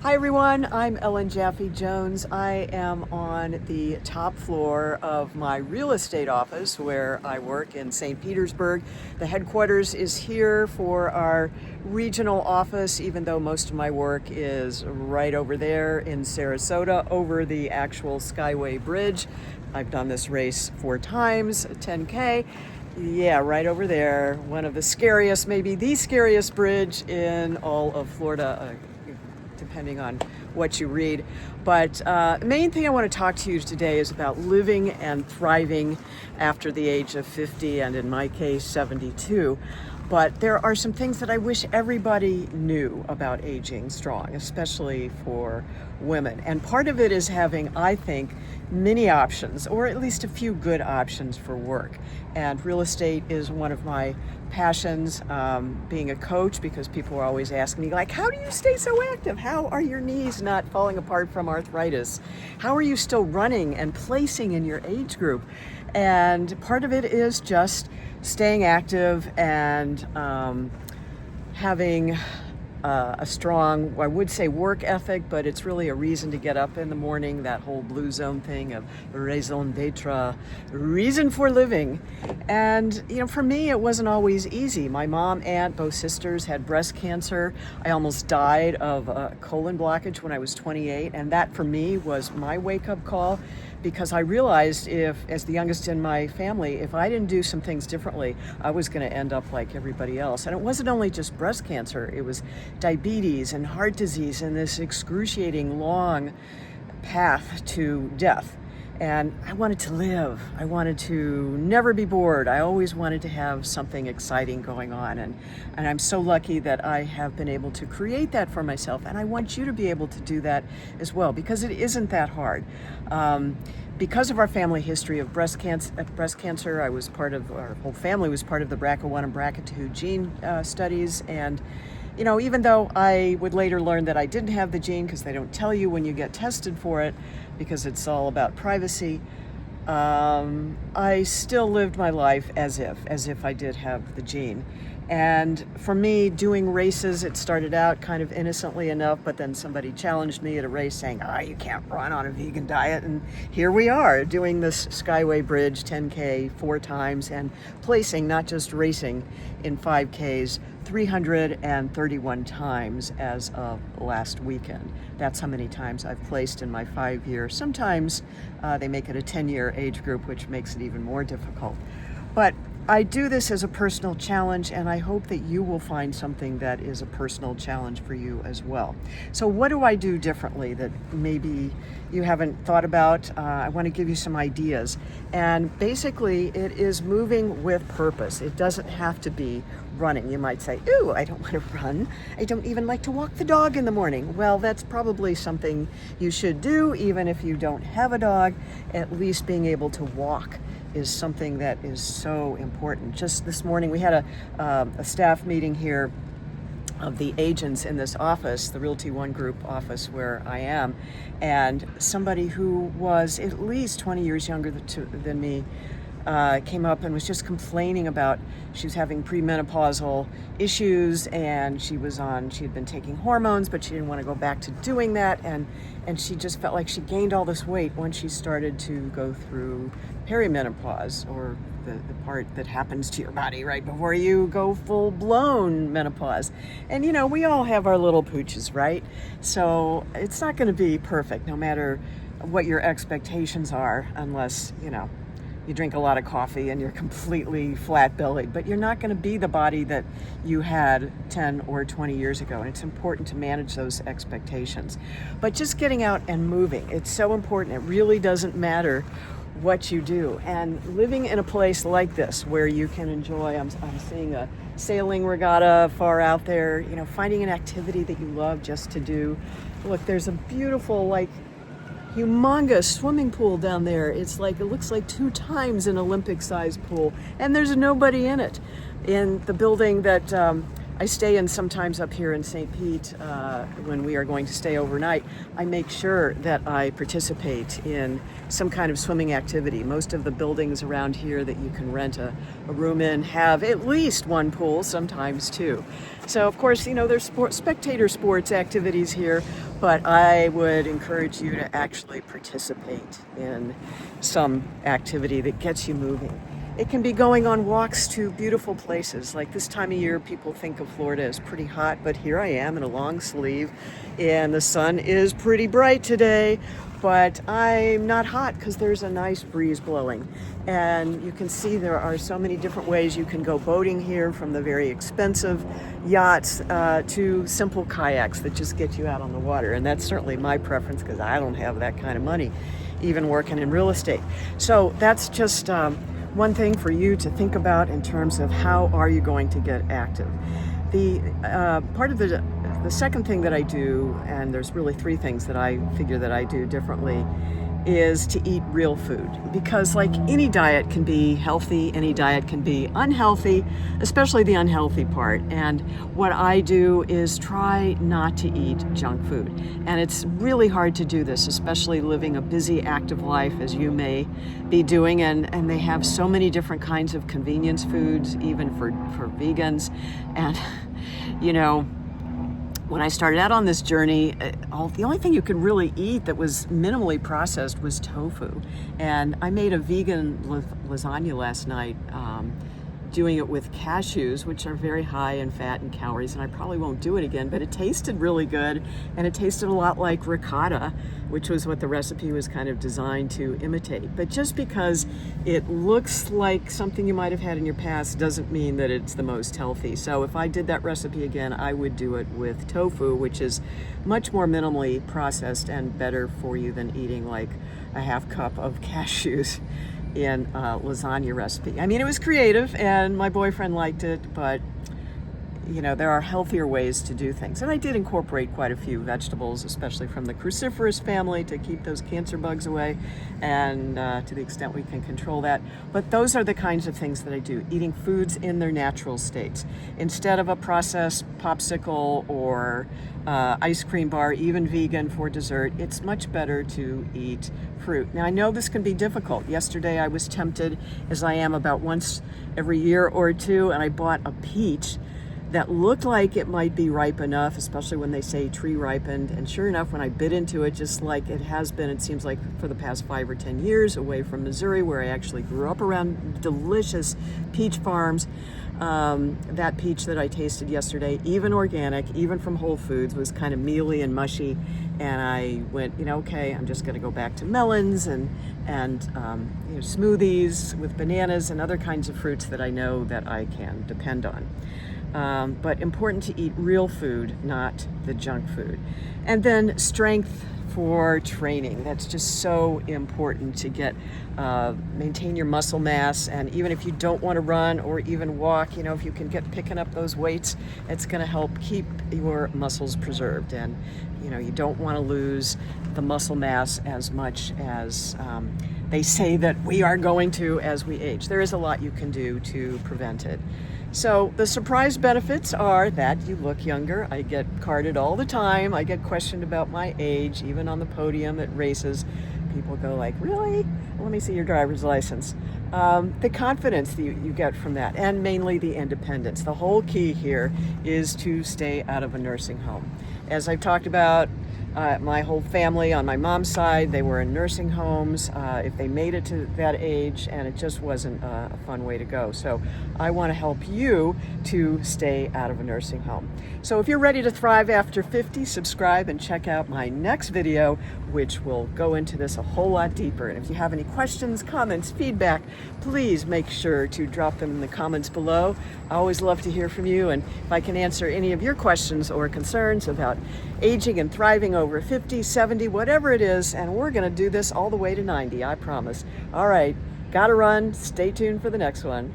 Hi everyone, I'm Ellen Jaffe Jones. I am on the top floor of my real estate office where I work in St. Petersburg. The headquarters is here for our regional office, even though most of my work is right over there in Sarasota over the actual Skyway Bridge. I've done this race 4 times, 10K. Yeah, right over there. One of the scariest, maybe the scariest bridge in all of Florida, depending on what you read. But the main thing I want to talk to you today is about living and thriving after the age of 50, and in my case, 72. But there are some things that I wish everybody knew about aging strong, especially for women. And part of it is having, I think, many options, or at least a few good options for work. And real estate is one of my passions, being a coach, because people are always asking me, like, how do you stay so active? How are your knees not falling apart from arthritis? How are you still running and placing in your age group? And part of it is just staying active and having a strong, I would say, work ethic, but it's really a reason to get up in the morning, that whole blue zone thing of raison d'etre, reason for living. And, for me, it wasn't always easy. My mom, aunt, both sisters had breast cancer. I almost died of a colon blockage when I was 28, and that for me was my wake-up call, because I realized, as the youngest in my family, if I didn't do some things differently, I was going to end up like everybody else. And it wasn't only just breast cancer, it was diabetes and heart disease and this excruciating long path to death. And I wanted to live. I wanted to never be bored. I always wanted to have something exciting going on. And I'm so lucky that I have been able to create that for myself. And I want you to be able to do that as well, because it isn't that hard. Because of our family history of breast cancer, our whole family was part of the BRCA1 and BRCA2 gene studies. And even though I would later learn that I didn't have the gene, because they don't tell you when you get tested for it, because it's all about privacy, I still lived my life as if I did have the gene. And for me, doing races, it started out kind of innocently enough, but then somebody challenged me at a race saying, you can't run on a vegan diet. And here we are doing this Skyway Bridge 10K 4 times and placing, not just racing, in 5Ks 331 times as of last weekend. That's how many times I've placed in my 5-year. Sometimes they make it a 10-year age group, which makes it even more difficult. But I do this as a personal challenge, and I hope that you will find something that is a personal challenge for you as well. So what do I do differently that maybe you haven't thought about? I want to give you some ideas. And basically, it is moving with purpose. It doesn't have to be running. You might say, ooh, I don't want to run. I don't even like to walk the dog in the morning. Well, that's probably something you should do, even if you don't have a dog. At least being able to walk is something that is so important. Just this morning, we had a staff meeting here of the agents in this office, the Realty One Group office where I am, and somebody who was at least 20 years younger than me came up and was just complaining about, she was having premenopausal issues, and she had been taking hormones, but she didn't want to go back to doing that, and she just felt like she gained all this weight once she started to go through perimenopause, or the part that happens to your body right before you go full-blown menopause. And we all have our little pooches, right? So it's not going to be perfect, no matter what your expectations are, unless you drink a lot of coffee and you're completely flat-bellied, but you're not going to be the body that you had 10 or 20 years ago, and it's important to manage those expectations. But just getting out and moving, it's so important. It really doesn't matter what you do, and living in a place like this where you can enjoy, I'm seeing a sailing regatta far out there, finding an activity that you love just to do. Look, there's a beautiful, humongous swimming pool down there. It looks like 2 times an Olympic-sized pool, and there's nobody in it. In the building that I stay in sometimes up here in St. Pete, when we are going to stay overnight, I make sure that I participate in some kind of swimming activity. Most of the buildings around here that you can rent a room in have at least one pool, sometimes two. So of course, there's spectator sports activities here, but I would encourage you to actually participate in some activity that gets you moving. It can be going on walks to beautiful places. Like this time of year, people think of Florida as pretty hot, but here I am in a long sleeve, and the sun is pretty bright today, but I'm not hot because there's a nice breeze blowing. And you can see there are so many different ways you can go boating here, from the very expensive yachts to simple kayaks that just get you out on the water. And that's certainly my preference because I don't have that kind of money, even working in real estate. So that's just one thing for you to think about in terms of how are you going to get active. The part of the second thing that I do, and there's really three things that I figure that I do differently, is to eat real food. Because like any diet can be healthy, any diet can be unhealthy, especially the unhealthy part. And what I do is try not to eat junk food. And it's really hard to do this, especially living a busy, active life as you may be doing. And they have so many different kinds of convenience foods, even for vegans. And, you know, when I started out on this journey, the only thing you could really eat that was minimally processed was tofu. And I made a vegan lasagna last night, doing it with cashews, which are very high in fat and calories, and I probably won't do it again, but it tasted really good, and it tasted a lot like ricotta, which was what the recipe was kind of designed to imitate. But just because it looks like something you might have had in your past doesn't mean that it's the most healthy. So if I did that recipe again, I would do it with tofu, which is much more minimally processed and better for you than eating like a half cup of cashews in a lasagna recipe. I mean, it was creative and my boyfriend liked it, but you know, there are healthier ways to do things. And I did incorporate quite a few vegetables, especially from the cruciferous family, to keep those cancer bugs away, and to the extent we can control that. But those are the kinds of things that I do, eating foods in their natural states. Instead of a processed popsicle or ice cream bar, even vegan for dessert, it's much better to eat fruit. Now, I know this can be difficult. Yesterday I was tempted, as I am about once every year or two, and I bought a peach that looked like it might be ripe enough, especially when they say tree ripened. And sure enough, when I bit into it, just like it has been, it seems like for the past 5 or 10 years away from Missouri, where I actually grew up around delicious peach farms, that peach that I tasted yesterday, even organic, even from Whole Foods, was kind of mealy and mushy. And I went, you know, okay, I'm just going to go back to melons and you know, smoothies with bananas and other kinds of fruits that I know that I can depend on. But important to eat real food, not the junk food. And then strength for training. That's just so important to get, maintain your muscle mass. And even if you don't want to run or even walk, you know, if you can get picking up those weights, it's going to help keep your muscles preserved. And, you know, you don't want to lose the muscle mass as much as they say that we are going to as we age. There is a lot you can do to prevent it. So the surprise benefits are that you look younger. I get carded all the time. I get questioned about my age, even on the podium at races. People go like, really? Let me see your driver's license. The confidence that you get from that, and mainly the independence. The whole key here is to stay out of a nursing home. As I've talked about, my whole family on my mom's side, they were in nursing homes if they made it to that age, and it just wasn't a fun way to go. So I want to help you to stay out of a nursing home. So if you're ready to thrive after 50, subscribe and check out my next video, which will go into this a whole lot deeper. And if you have any questions, comments, feedback, please make sure to drop them in the comments below. I always love to hear from you, and if I can answer any of your questions or concerns about aging and thriving over 50, 70, whatever it is, and we're going to do this all the way to 90, I promise. All right, gotta run. Stay tuned for the next one.